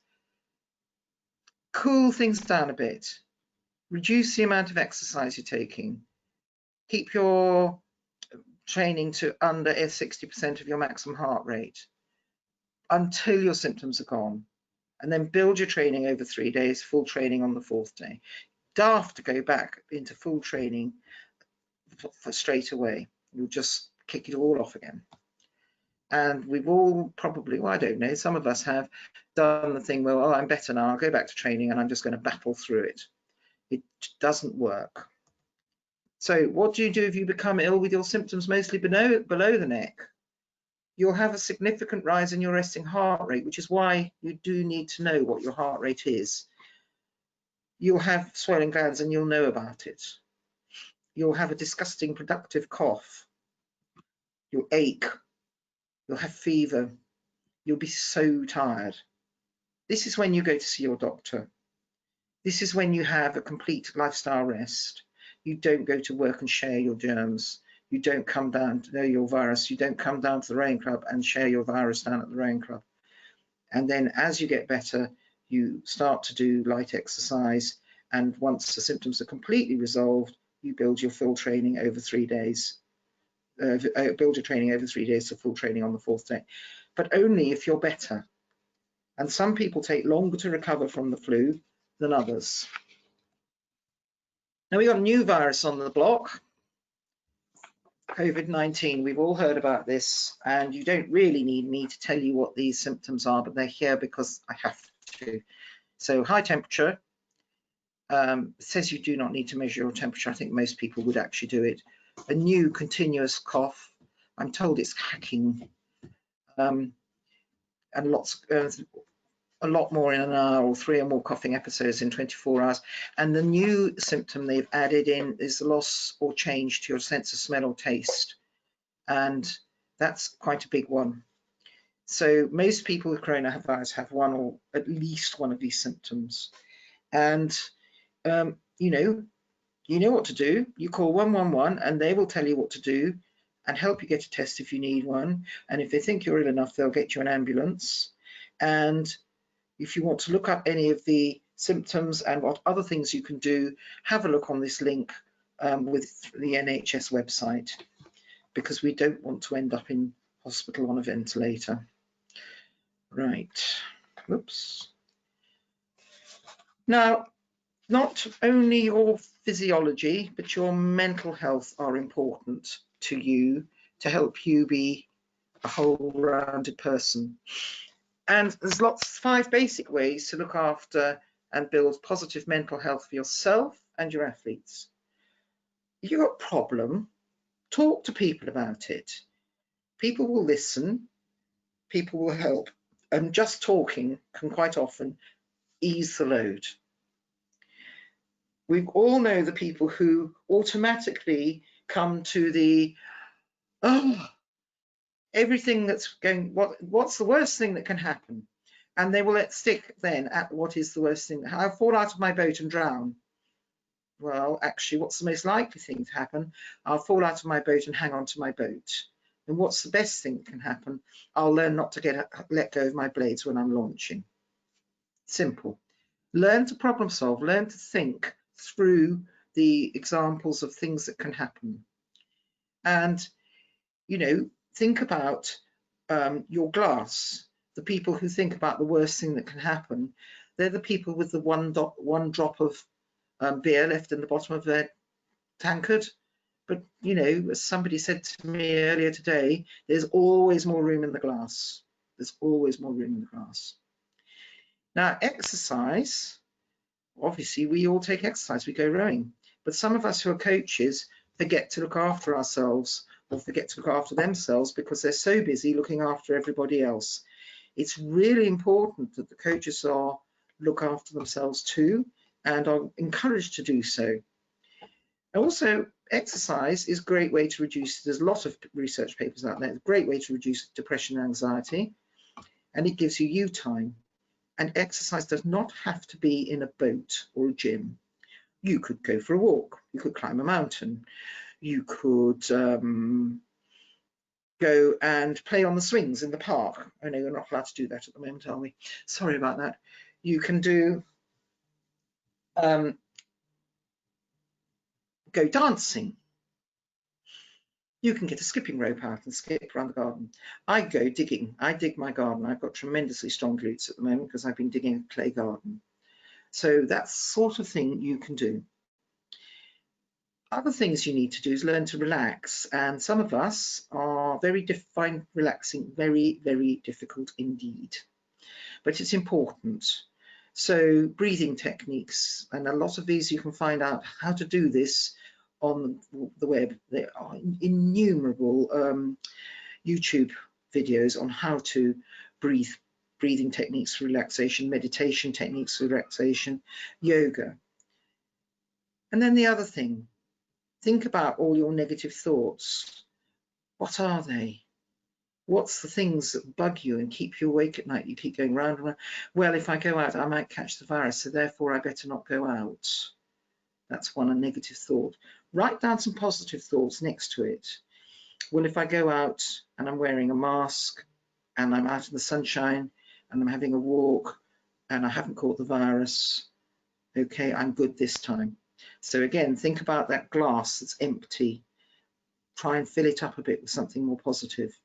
cool things down a bit. Reduce the amount of exercise you're taking. Keep your training to under 60% of your maximum heart rate until your symptoms are gone. And then build your training over 3 days, full training on the 4th day. Daft to go back into full training for straight away. You'll just kick it all off again. And we've all probably, well, I don't know, some of us have done the thing, well, oh, I'm better now, I'll go back to training and I'm just going to battle through it. It doesn't work. So what do you do if you become ill with your symptoms mostly below the neck? You'll have a significant rise in your resting heart rate, which is why you do need to know what your heart rate is. You'll have swelling glands and you'll know about it. You'll have a disgusting productive cough. You'll ache. You'll have fever. You'll be so tired. This is when you go to see your doctor. This is when you have a complete lifestyle rest. You don't go to work and share your germs. You don't come down to know your virus. You don't come down to the rowing club and share your virus down at the rowing club. And then as you get better, you start to do light exercise. And once the symptoms are completely resolved, you build your full training over 3 days. Build your training over 3 days to full training on the 4th day. But only if you're better. And some people take longer to recover from the flu than others. Now we've got a new virus on the block, COVID-19. We've all heard about this, and you don't really need me to tell you what these symptoms are, but they're here because I have to. So high temperature, says you do not need to measure your temperature. I think most people would actually do it. A new continuous cough. I'm told it's hacking, and a lot more in an hour, or 3 or more coughing episodes in 24 hours. And the new symptom they've added in is the loss or change to your sense of smell or taste. And that's quite a big one. So most people with coronavirus have one or at least one of these symptoms. And you know what to do. You call 111 and they will tell you what to do and help you get a test if you need one. And if they think you're ill enough, they'll get you an ambulance. And if you want to look up any of the symptoms and what other things you can do, have a look on this link with the NHS website, because we don't want to end up in hospital on a ventilator. Right, whoops. Now, Not only your physiology, but your mental health are important to you to help you be a whole-rounded person. And there's 5 basic ways to look after and build positive mental health for yourself and your athletes. If you've got a problem, talk to people about it. People will listen, people will help, and just talking can quite often ease the load. We all know the people who automatically come to the, oh, everything that's going, what's the worst thing that can happen? And they will let stick then at what is the worst thing. I'll fall out of my boat and drown. Well, actually, what's the most likely thing to happen? I'll fall out of my boat and hang on to my boat. And what's the best thing that can happen? I'll learn not to let go of my blades when I'm launching. Simple. Learn to problem solve, learn to think through the examples of things that can happen. And, you know, think about your glass. The people who think about the worst thing that can happen, they're the people with the one drop of beer left in the bottom of their tankard. But, you know, as somebody said to me earlier today, there's always more room in the glass. There's always more room in the glass. Now, exercise, obviously, we all take exercise, we go rowing. But some of us who are coaches forget to look after ourselves or forget to look after themselves because they're so busy looking after everybody else. It's really important that the coaches look after themselves too and are encouraged to do so. And also, exercise is a great way to reduce, there's a lot of research papers out there, it's a great way to reduce depression and anxiety, and it gives you time. And exercise does not have to be in a boat or a gym. You could go for a walk, you could climb a mountain, you could go and play on the swings in the park. I know you're not allowed to do that at the moment, are we? Sorry about that. You can do go dancing. You can get a skipping rope out and skip around the garden. I go digging. I dig my garden. I've got tremendously strong glutes at the moment because I've been digging a clay garden. So that's the sort of thing you can do. Other things you need to do is learn to relax. And some of us find relaxing very, very difficult indeed. But it's important. So breathing techniques, and a lot of these you can find out how to do this on the web. There are innumerable YouTube videos on how to breathing techniques for relaxation, meditation techniques for relaxation, yoga. And then the other thing, think about all your negative thoughts. What are they? What's the things that bug you and keep you awake at night? You keep going round and round. Well, if I go out, I might catch the virus, so therefore I better not go out. That's one, a negative thought. Write down some positive thoughts next to it. Well, if I go out and I'm wearing a mask and I'm out in the sunshine and I'm having a walk and I haven't caught the virus, okay, I'm good this time. So again, think about that glass that's empty. Try and fill it up a bit with something more positive.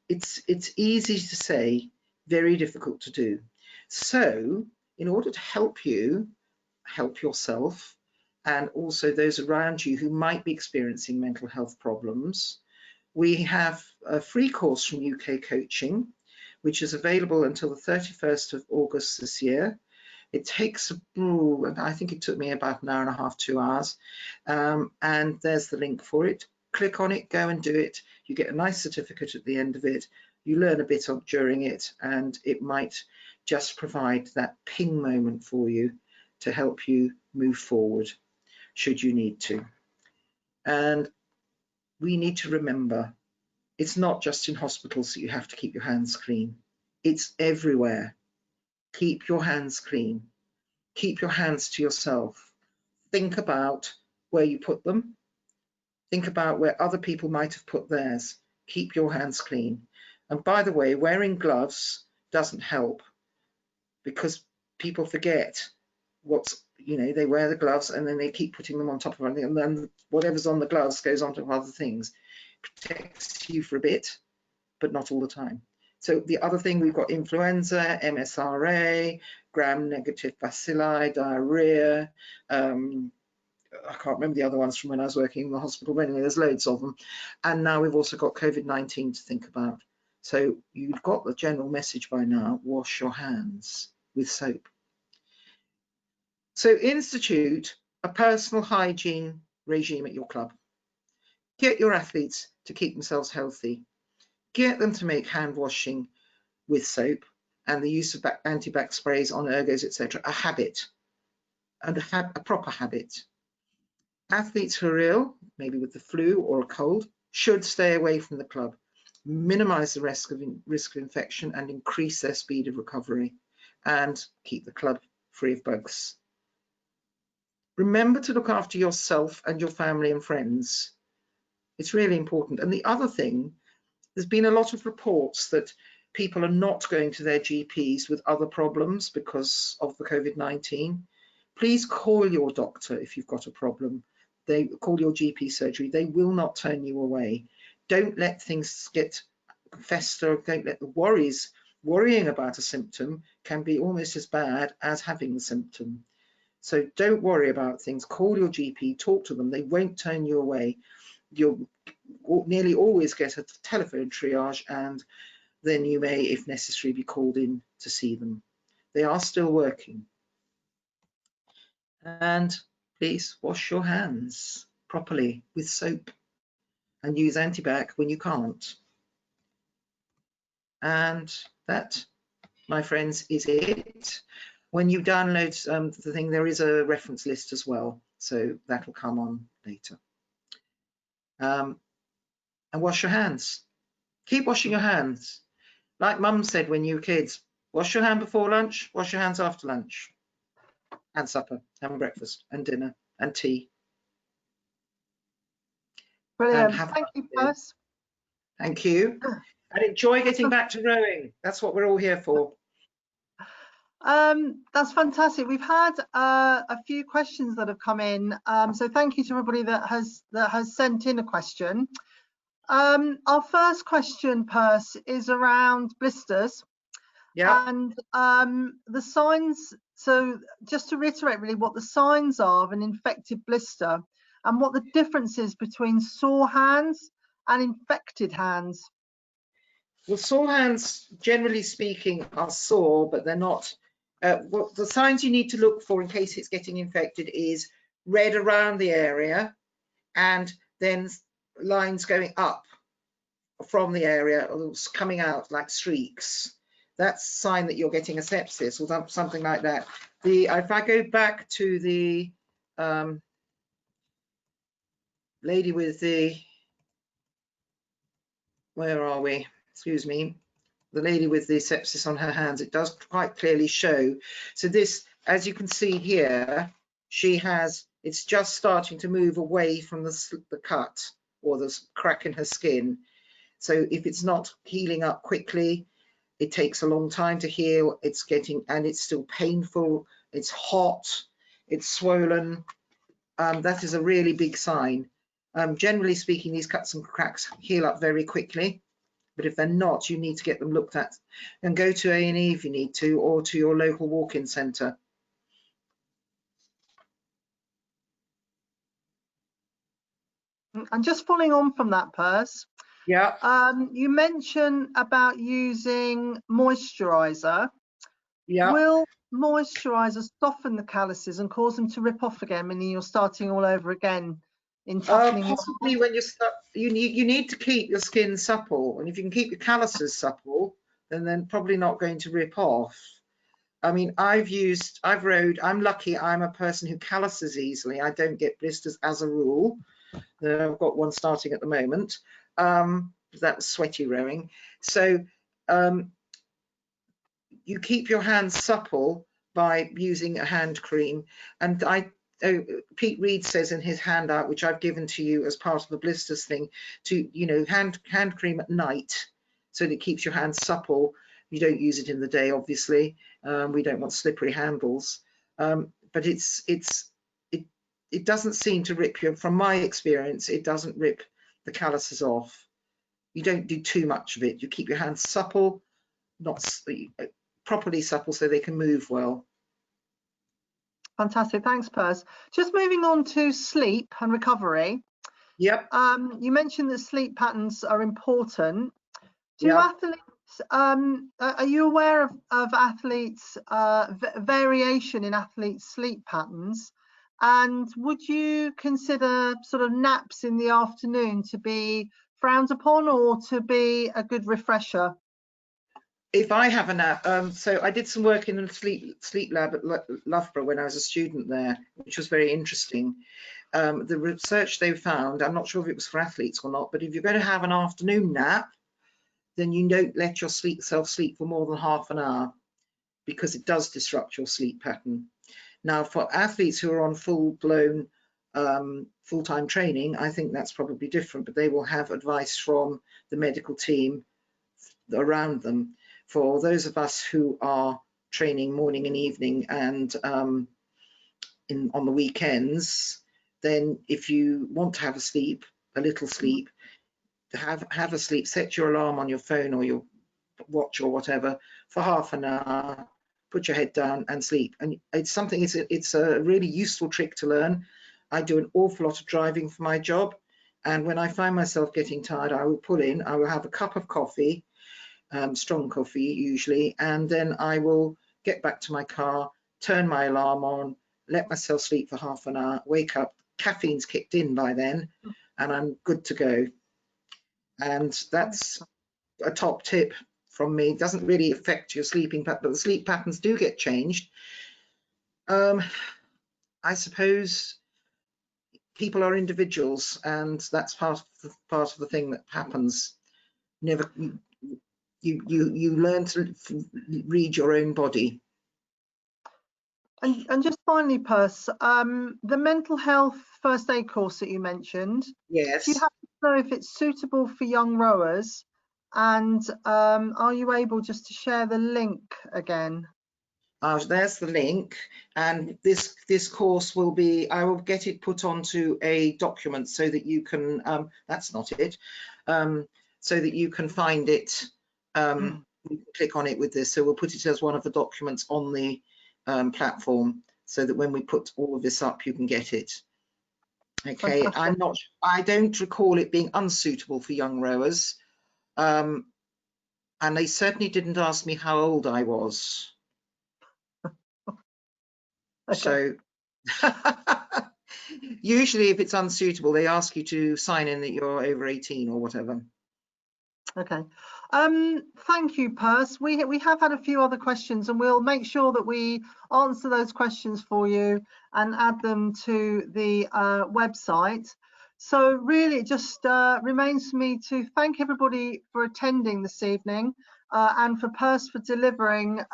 It's easy to say, very difficult to do. So in order to help you, help yourself, and also those around you who might be experiencing mental health problems, we have a free course from UK Coaching, which is available until the 31st of August this year. It takes, I think it took me about an hour and a half, 2 hours, and there's the link for it. Click on it, go and do it. You get a nice certificate at the end of it. You learn a bit during it, and it might just provide that ping moment for you to help you move forward, should you need to. And we need to remember, it's not just in hospitals that you have to keep your hands clean. It's everywhere. Keep your hands clean. Keep your hands to yourself. Think about where you put them. Think about where other people might have put theirs. Keep your hands clean. And by the way, wearing gloves doesn't help because people forget they wear the gloves and then they keep putting them on top of everything, and then whatever's on the gloves goes on to other things. It protects you for a bit, but not all the time. So the other thing, we've got influenza, MSRA, gram-negative bacilli, diarrhea. I can't remember the other ones from when I was working in the hospital, but anyway, there's loads of them. And now we've also got COVID-19 to think about. So you've got the general message by now: wash your hands with soap. So institute a personal hygiene regime at your club. Get your athletes to keep themselves healthy. Get them to make hand washing with soap and the use of antibac sprays on ergos, etc., a habit, and a proper habit. Athletes who are ill, maybe with the flu or a cold, should stay away from the club, minimize the risk of infection and increase their speed of recovery, and keep the club free of bugs. Remember to look after yourself and your family and friends. It's really important. And the other thing, there's been a lot of reports that people are not going to their GPs with other problems because of the COVID-19. Please call your doctor if you've got a problem. They call your GP surgery. They will not turn you away. Don't let things get fester. Don't let the worrying about a symptom can be almost as bad as having the symptom. So don't worry about things. Call your GP, talk to them. They won't turn you away. You'll nearly always get a telephone triage, and then you may, if necessary, be called in to see them. They are still working. And please wash your hands properly with soap and use antibac when you can't. And that, my friends, is it. When you download the thing, there is a reference list as well, so that will come on later. And wash your hands. Keep washing your hands. Like Mum said when you were kids, wash your hand before lunch, wash your hands after lunch, and supper, and breakfast, and dinner, and tea. Brilliant. Thank you, Perse. Thank you. And enjoy getting back to rowing. That's what we're all here for. That's fantastic. We've had a few questions that have come in, so thank you to everybody that has sent in a question. Our first question, Perse, is around blisters. Yeah. And the signs. So just to reiterate, really, what the signs are of an infected blister and what the difference is between sore hands and infected hands. Well, sore hands, generally speaking, are sore, but they're not. What the signs you need to look for in case it's getting infected is red around the area, and then lines going up from the area, or coming out like streaks. That's a sign that you're getting a sepsis or something like that. If I go back to the lady with the, where are we? Excuse me. The lady with the sepsis on her hands, it does quite clearly show. So this, as you can see here, she has, it's just starting to move away from the cut or the crack in her skin. So if it's not healing up quickly, it takes a long time to heal. It's getting, and it's still painful. It's hot. It's swollen. That is a really big sign. Generally speaking, these cuts and cracks heal up very quickly. But if they're not, you need to get them looked at and go to A&E if you need to, or to your local walk-in centre. And just following on from that, Perse, yeah, you mentioned about using moisturiser. Yeah. Will moisturiser soften the calluses and cause them to rip off again, meaning you're starting all over again in toughening? Possibly when you start, you need to keep your skin supple, and if you can keep your calluses supple, then they're probably not going to rip off. I mean, I've rowed, I'm lucky I'm a person who calluses easily. I don't get blisters as a rule. I've got one starting at the moment. That was sweaty rowing. So you keep your hands supple by using a hand cream. And Pete Reed says in his handout, which I've given to you as part of the blisters thing, to, you know, hand cream at night so that it keeps your hands supple. You don't use it in the day, obviously. We don't want slippery handles. But it doesn't seem to rip you. From my experience, it doesn't rip the calluses off. You don't do too much of it. You keep your hands supple, not properly supple so they can move well. Fantastic, thanks, Pers. Just moving on to sleep and recovery. Yep. You mentioned that sleep patterns are important. Do Yep. athletes, are you aware of athletes, variation in athletes' sleep patterns? And would you consider sort of naps in the afternoon to be frowned upon or to be a good refresher? If I have a nap, so I did some work in the sleep lab at Loughborough when I was a student there, which was very interesting. The research they found, I'm not sure if it was for athletes or not, but if you're going to have an afternoon nap, then you don't let yourself sleep for more than half an hour, because it does disrupt your sleep pattern. Now, for athletes who are on full-blown full-time training, I think that's probably different, but they will have advice from the medical team around them. For those of us who are training morning and evening and on the weekends, then if you want to have a little sleep, have a sleep, set your alarm on your phone or your watch or whatever for half an hour, put your head down and sleep. And it's a really useful trick to learn. I do an awful lot of driving for my job, and when I find myself getting tired, I will have a cup of coffee, strong coffee usually, and then I will get back to my car, turn my alarm on, let myself sleep for half an hour, wake up, caffeine's kicked in by then, and I'm good to go. And that's a top tip from me. It doesn't really affect your sleeping pattern, but the sleep patterns do get changed. I suppose people are individuals, and that's part of the thing that happens. You learn to read your own body. And just finally, Pers, the mental health first aid course that you mentioned, Yes. do you happen to know if it's suitable for young rowers? And are you able just to share the link again? There's the link, and this course will be, I will get it put onto a document so that you can, that's not it, so that you can find it, you can click on it with this. So we'll put it as one of the documents on the platform, so that when we put all of this up, you can get it. Okay, Fantastic. I don't recall it being unsuitable for young rowers, and they certainly didn't ask me how old I was. Okay. So usually if it's unsuitable, they ask you to sign in that you're over 18 or whatever. Okay. Thank you, Pers. We have had a few other questions, and we'll make sure that we answer those questions for you and add them to the website. So really it just remains for me to thank everybody for attending this evening, and for Pers for delivering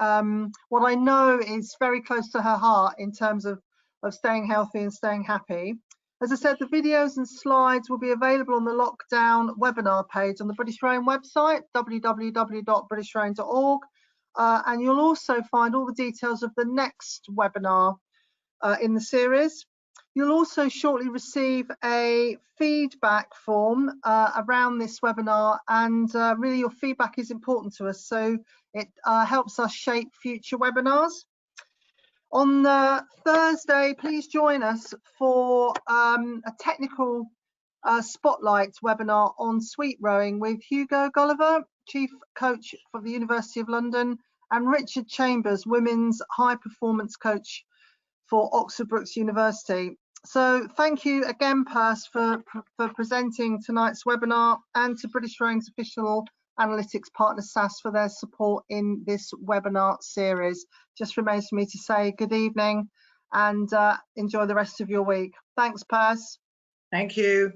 what I know is very close to her heart in terms of staying healthy and staying happy. As I said, the videos and slides will be available on the lockdown webinar page on the British Rowing website, www.britishrowing.org. And you'll also find all the details of the next webinar in the series. You'll also shortly receive a feedback form around this webinar, and really your feedback is important to us, so it helps us shape future webinars. On Thursday, please join us for a technical spotlight webinar on sweep rowing with Hugo Gulliver, Chief Coach for the University of London, and Richard Chambers, Women's High Performance Coach for Oxford Brookes University. So thank you again, Pers, for presenting tonight's webinar, and to British Rowing's official analytics partner SAS for their support in this webinar series. Just remains for me to say good evening and enjoy the rest of your week. Thanks, Pers. Thank you.